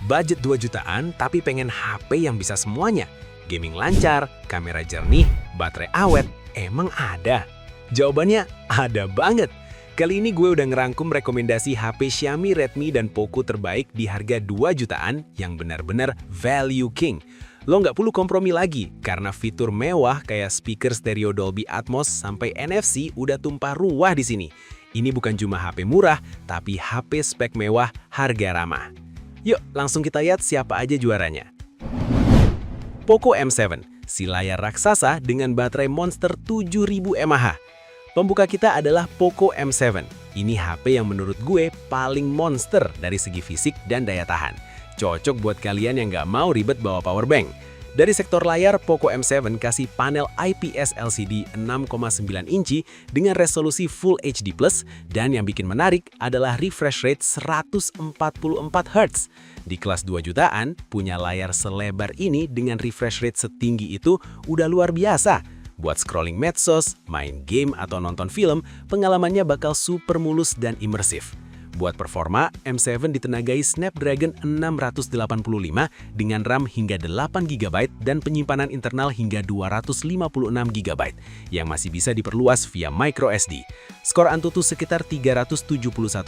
Budget 2 jutaan tapi pengen HP yang bisa semuanya. Gaming lancar, kamera jernih, baterai awet, emang ada? Jawabannya ada banget. Kali ini gue udah ngerangkum rekomendasi HP Xiaomi, Redmi, dan Poco terbaik di harga 2 jutaan yang benar-benar value king. Lo nggak perlu kompromi lagi, karena fitur mewah kayak speaker stereo Dolby Atmos sampai NFC udah tumpah ruah di sini. Ini bukan cuma HP murah, tapi HP spek mewah, harga ramah. Yuk, langsung kita lihat siapa aja juaranya. Poco M7, si layar raksasa dengan baterai monster 7000 mAh. Pembuka kita adalah Poco M7. Ini HP yang menurut gue paling monster dari segi fisik dan daya tahan. Cocok buat kalian yang nggak mau ribet bawa power bank. Dari sektor layar, Poco M7 kasih panel IPS LCD 6,9 inci dengan resolusi Full HD+, dan yang bikin menarik adalah refresh rate 144 Hz. Di kelas 2 jutaan, punya layar selebar ini dengan refresh rate setinggi itu udah luar biasa. Buat scrolling medsos, main game, atau nonton film, pengalamannya bakal super mulus dan imersif. Buat performa, M7 ditenagai Snapdragon 685 dengan RAM hingga 8 GB dan penyimpanan internal hingga 256 GB yang masih bisa diperluas via microSD. Skor Antutu sekitar 371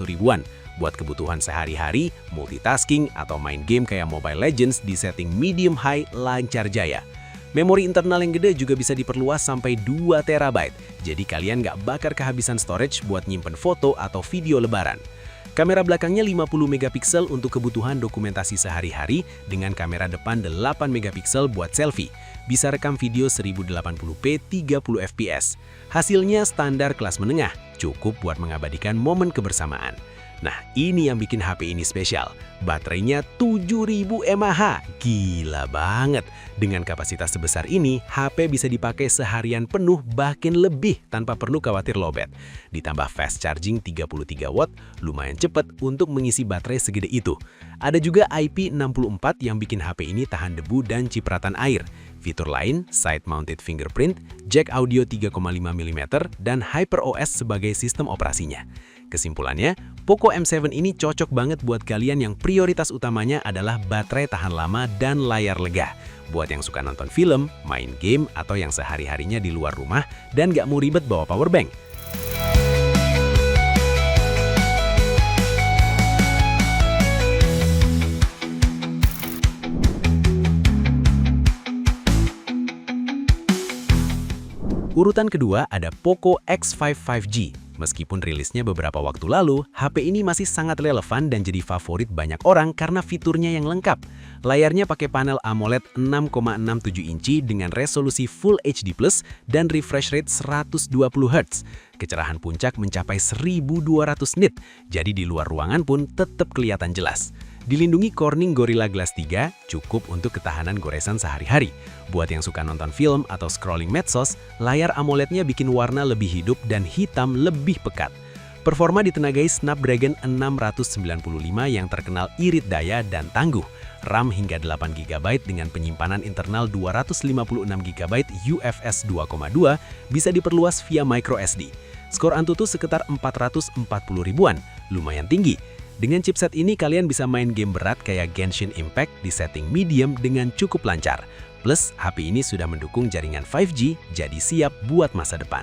ribuan. Buat kebutuhan sehari-hari, multitasking, atau main game kayak Mobile Legends di setting medium-high lancar jaya. Memori internal yang gede juga bisa diperluas sampai 2 TB, jadi kalian nggak bakar kehabisan storage buat nyimpen foto atau video lebaran. Kamera belakangnya 50 megapiksel untuk kebutuhan dokumentasi sehari-hari dengan kamera depan 8 megapiksel buat selfie. Bisa rekam video 1080p 30 fps. Hasilnya standar kelas menengah, cukup buat mengabadikan momen kebersamaan. Nah, ini yang bikin HP ini spesial. Baterainya 7000 mAh, gila banget. Dengan kapasitas sebesar ini, HP bisa dipakai seharian penuh bahkan lebih tanpa perlu khawatir lowbat. Ditambah fast charging 33 watt, lumayan cepat untuk mengisi baterai segede itu. Ada juga IP64 yang bikin HP ini tahan debu dan cipratan air. Fitur lain, side-mounted fingerprint, jack audio 3,5 mm, dan HyperOS sebagai sistem operasinya. Kesimpulannya, Poco M7 ini cocok banget buat kalian yang prioritas utamanya adalah baterai tahan lama dan layar lega. Buat yang suka nonton film, main game, atau yang sehari-harinya di luar rumah dan gak mau ribet bawa power bank. Urutan kedua ada Poco X5 5G. Meskipun rilisnya beberapa waktu lalu, HP ini masih sangat relevan dan jadi favorit banyak orang karena fiturnya yang lengkap. Layarnya pakai panel AMOLED 6,67 inci dengan resolusi Full HD+, dan refresh rate 120 Hz. Kecerahan puncak mencapai 1200 nit, jadi di luar ruangan pun tetap kelihatan jelas. Dilindungi Corning Gorilla Glass 3, cukup untuk ketahanan goresan sehari-hari. Buat yang suka nonton film atau scrolling medsos, layar AMOLED-nya bikin warna lebih hidup dan hitam lebih pekat. Performa ditenagai Snapdragon 695 yang terkenal irit daya dan tangguh. RAM hingga 8 GB dengan penyimpanan internal 256 GB UFS 2.2 bisa diperluas via microSD. Skor Antutu sekitar 440 ribuan, lumayan tinggi. Dengan chipset ini kalian bisa main game berat kayak Genshin Impact di setting medium dengan cukup lancar. Plus, HP ini sudah mendukung jaringan 5G, jadi siap buat masa depan.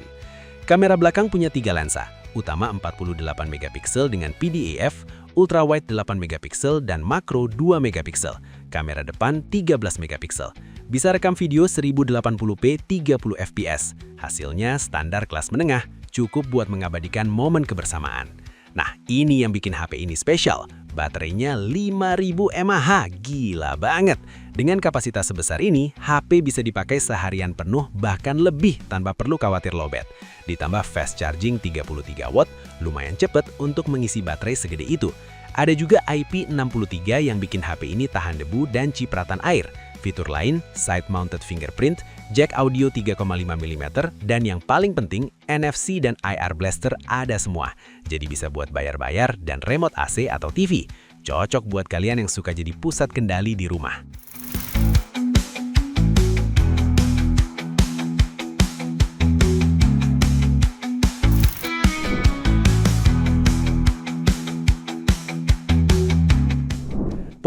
Kamera belakang punya 3 lensa, utama 48 megapiksel dengan PDAF, ultrawide 8 megapiksel, dan makro 2 megapiksel. Kamera depan 13 megapiksel. Bisa rekam video 1080p 30 fps. Hasilnya standar kelas menengah, cukup buat mengabadikan momen kebersamaan. Nah, ini yang bikin HP ini spesial. Baterainya 5000 mAh, gila banget. Dengan kapasitas sebesar ini, HP bisa dipakai seharian penuh bahkan lebih tanpa perlu khawatir lowbat. Ditambah fast charging 33 watt, lumayan cepet untuk mengisi baterai segede itu. Ada juga IP63 yang bikin HP ini tahan debu dan cipratan air. Fitur lain, side-mounted fingerprint, jack audio 3,5 mm, dan yang paling penting, NFC dan IR blaster ada semua. Jadi bisa buat bayar-bayar dan remote AC atau TV. Cocok buat kalian yang suka jadi pusat kendali di rumah.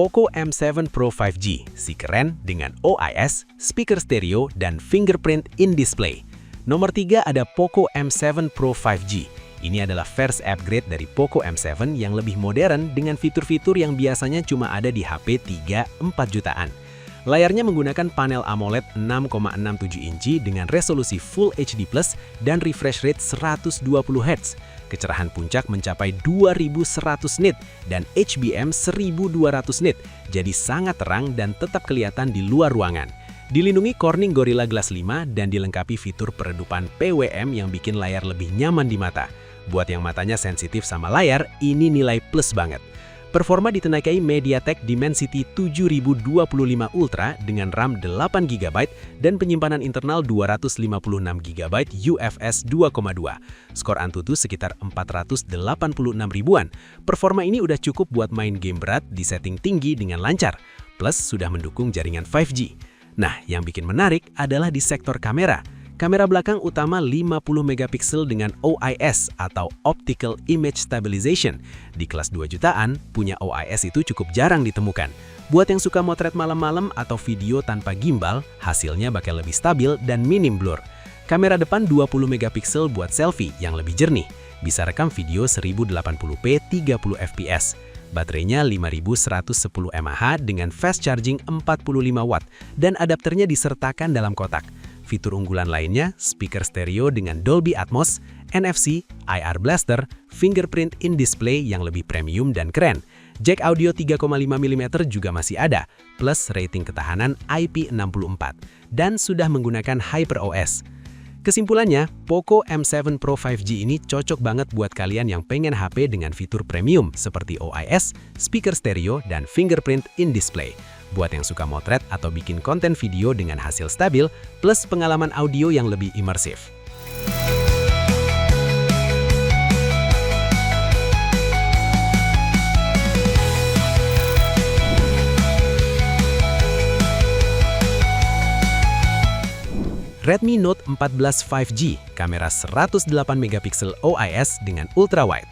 Poco M7 Pro 5G, si keren dengan OIS, speaker stereo, dan fingerprint in display. Nomor 3 ada Poco M7 Pro 5G. Ini adalah versi upgrade dari Poco M7 yang lebih modern dengan fitur-fitur yang biasanya cuma ada di HP 3-4 jutaan. Layarnya menggunakan panel AMOLED 6,67 inci dengan resolusi Full HD+ dan refresh rate 120 Hz. Kecerahan puncak mencapai 2100 nit dan HBM 1200 nit, jadi sangat terang dan tetap kelihatan di luar ruangan. Dilindungi Corning Gorilla Glass 5 dan dilengkapi fitur peredupan PWM yang bikin layar lebih nyaman di mata. Buat yang matanya sensitif sama layar, ini nilai plus banget. Performa ditenagai MediaTek Dimensity 7025 Ultra dengan RAM 8GB dan penyimpanan internal 256GB UFS 2.2. Skor Antutu sekitar 486 ribuan. Performa ini udah cukup buat main game berat di setting tinggi dengan lancar, plus sudah mendukung jaringan 5G. Nah, yang bikin menarik adalah di sektor kamera. Kamera belakang utama 50 megapiksel dengan OIS atau Optical Image Stabilization. Di kelas 2 jutaan, punya OIS itu cukup jarang ditemukan. Buat yang suka motret malam-malam atau video tanpa gimbal, hasilnya bakal lebih stabil dan minim blur. Kamera depan 20 megapiksel buat selfie yang lebih jernih. Bisa rekam video 1080p 30 fps. Baterainya 5110 mAh dengan fast charging 45 watt dan adapternya disertakan dalam kotak. Fitur unggulan lainnya, speaker stereo dengan Dolby Atmos, NFC, IR Blaster, fingerprint in display yang lebih premium dan keren. Jack audio 3,5 mm juga masih ada, plus rating ketahanan IP64, dan sudah menggunakan HyperOS. Kesimpulannya, Poco M7 Pro 5G ini cocok banget buat kalian yang pengen HP dengan fitur premium seperti OIS, speaker stereo, dan fingerprint in display. Buat yang suka motret atau bikin konten video dengan hasil stabil, plus pengalaman audio yang lebih imersif. Redmi Note 14 5G, kamera 108 megapiksel OIS dengan ultrawide.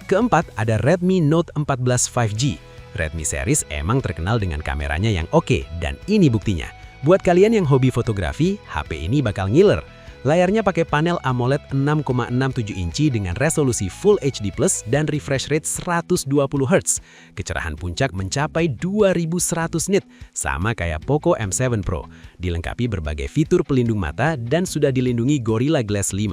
Keempat, ada Redmi Note 14 5G. Redmi series emang terkenal dengan kameranya yang oke, dan ini buktinya. Buat kalian yang hobi fotografi, HP ini bakal ngiler. Layarnya pakai panel AMOLED 6,67 inci dengan resolusi Full HD+ dan refresh rate 120 Hz. Kecerahan puncak mencapai 2100 nit, sama kayak Poco M7 Pro. Dilengkapi berbagai fitur pelindung mata dan sudah dilindungi Gorilla Glass 5.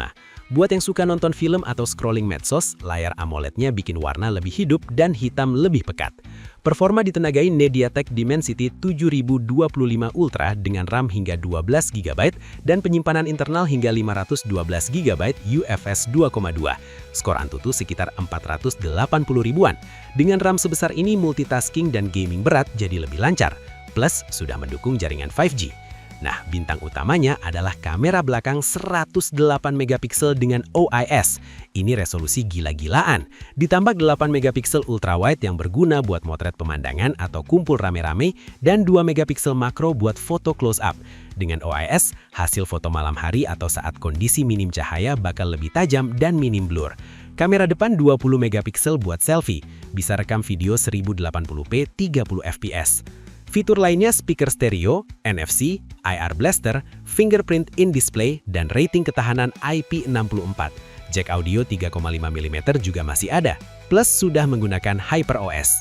Buat yang suka nonton film atau scrolling medsos, layar AMOLED-nya bikin warna lebih hidup dan hitam lebih pekat. Performa ditenagai MediaTek Dimensity 7025 Ultra dengan RAM hingga 12GB dan penyimpanan internal hingga 512GB UFS 2.2. Skor Antutu sekitar 480 ribuan. Dengan RAM sebesar ini, multitasking dan gaming berat jadi lebih lancar. Plus, sudah mendukung jaringan 5G. Nah, bintang utamanya adalah kamera belakang 108 megapiksel dengan OIS. Ini resolusi gila-gilaan. Ditambah 8 megapiksel ultrawide yang berguna buat motret pemandangan atau kumpul rame-rame dan 2 megapiksel makro buat foto close up. Dengan OIS, hasil foto malam hari atau saat kondisi minim cahaya bakal lebih tajam dan minim blur. Kamera depan 20 megapiksel buat selfie. Bisa rekam video 1080p 30 fps. Fitur lainnya speaker stereo, NFC, IR Blaster, fingerprint in display, dan rating ketahanan IP64. Jack audio 3,5 mm juga masih ada, plus sudah menggunakan HyperOS.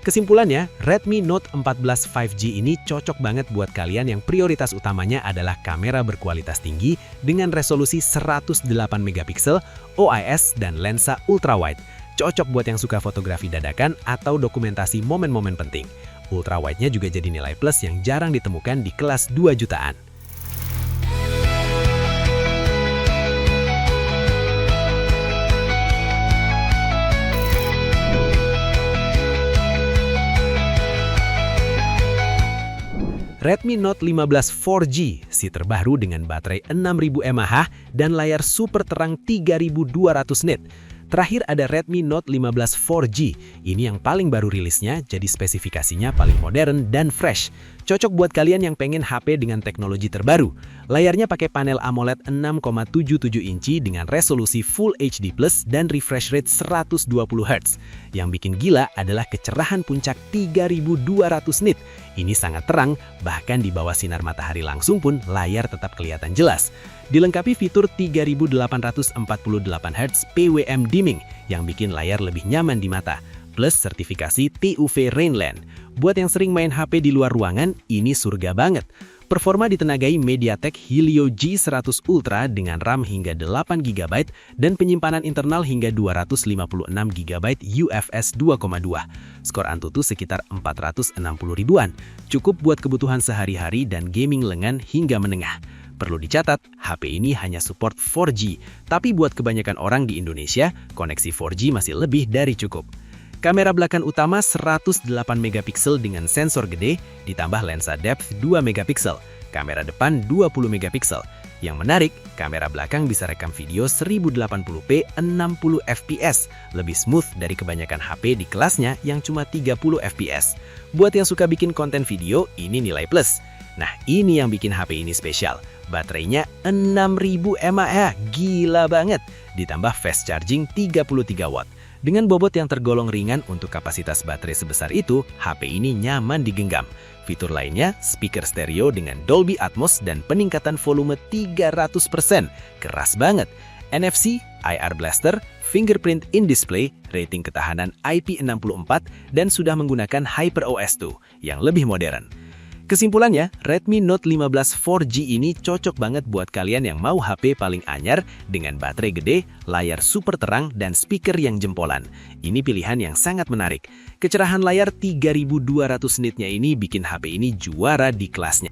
Kesimpulannya, Redmi Note 14 5G ini cocok banget buat kalian yang prioritas utamanya adalah kamera berkualitas tinggi dengan resolusi 108 megapiksel, OIS, dan lensa ultrawide. Cocok buat yang suka fotografi dadakan atau dokumentasi momen-momen penting. Ultrawide-nya juga jadi nilai plus yang jarang ditemukan di kelas 2 jutaan. Redmi Note 15 4G, si terbaru dengan baterai 6000 mAh dan layar super terang 3200 nit. Terakhir ada Redmi Note 15 4G, ini yang paling baru rilisnya, jadi spesifikasinya paling modern dan fresh. Cocok buat kalian yang pengen HP dengan teknologi terbaru. Layarnya pakai panel AMOLED 6,77 inci dengan resolusi Full HD+ dan refresh rate 120 Hz. Yang bikin gila adalah kecerahan puncak 3200 nit. Ini sangat terang, bahkan di bawah sinar matahari langsung pun layar tetap kelihatan jelas. Dilengkapi fitur 3848 Hz PWM dimming yang bikin layar lebih nyaman di mata, plus sertifikasi TUV Rainland. Buat yang sering main HP di luar ruangan, ini surga banget. Performa ditenagai MediaTek Helio G100 Ultra dengan RAM hingga 8GB dan penyimpanan internal hingga 256GB UFS 2.2. Skor Antutu sekitar 460 ribuan. Cukup buat kebutuhan sehari-hari dan gaming lengan hingga menengah. Perlu dicatat, HP ini hanya support 4G, tapi buat kebanyakan orang di Indonesia, koneksi 4G masih lebih dari cukup. Kamera belakang utama 108 megapiksel dengan sensor gede, ditambah lensa depth 2 megapiksel. Kamera depan 20 megapiksel. Yang menarik, kamera belakang bisa rekam video 1080p 60 fps, lebih smooth dari kebanyakan HP di kelasnya yang cuma 30 fps. Buat yang suka bikin konten video, ini nilai plus. Nah, ini yang bikin HP ini spesial. Baterainya 6000 mAh, gila banget. Ditambah fast charging 33 watt. Dengan bobot yang tergolong ringan untuk kapasitas baterai sebesar itu, HP ini nyaman digenggam. Fitur lainnya, speaker stereo dengan Dolby Atmos dan peningkatan volume 300%. Keras banget. NFC, IR Blaster, fingerprint in display, rating ketahanan IP64, dan sudah menggunakan HyperOS 2 yang lebih modern. Kesimpulannya, Redmi Note 15 4G ini cocok banget buat kalian yang mau HP paling anyar dengan baterai gede, layar super terang, dan speaker yang jempolan. Ini pilihan yang sangat menarik. Kecerahan layar 3200 nitnya ini bikin HP ini juara di kelasnya.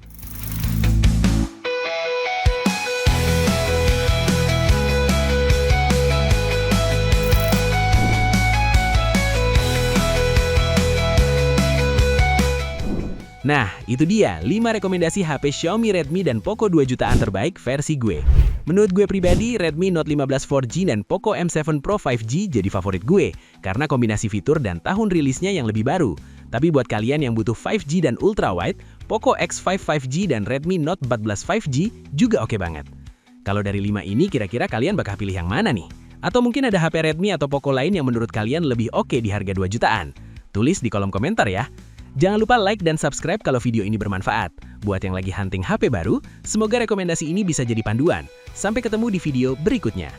Nah, itu dia 5 rekomendasi HP Xiaomi, Redmi, dan Poco 2 jutaan terbaik versi gue. Menurut gue pribadi, Redmi Note 15 4G dan Poco M7 Pro 5G jadi favorit gue, karena kombinasi fitur dan tahun rilisnya yang lebih baru. Tapi buat kalian yang butuh 5G dan ultrawide, Poco X5 5G dan Redmi Note 14 5G juga oke banget. Kalau dari 5 ini, kira-kira kalian bakal pilih yang mana nih? Atau mungkin ada HP Redmi atau Poco lain yang menurut kalian lebih oke di harga 2 jutaan? Tulis di kolom komentar ya. Jangan lupa like dan subscribe kalau video ini bermanfaat. Buat yang lagi hunting HP baru, semoga rekomendasi ini bisa jadi panduan. Sampai ketemu di video berikutnya.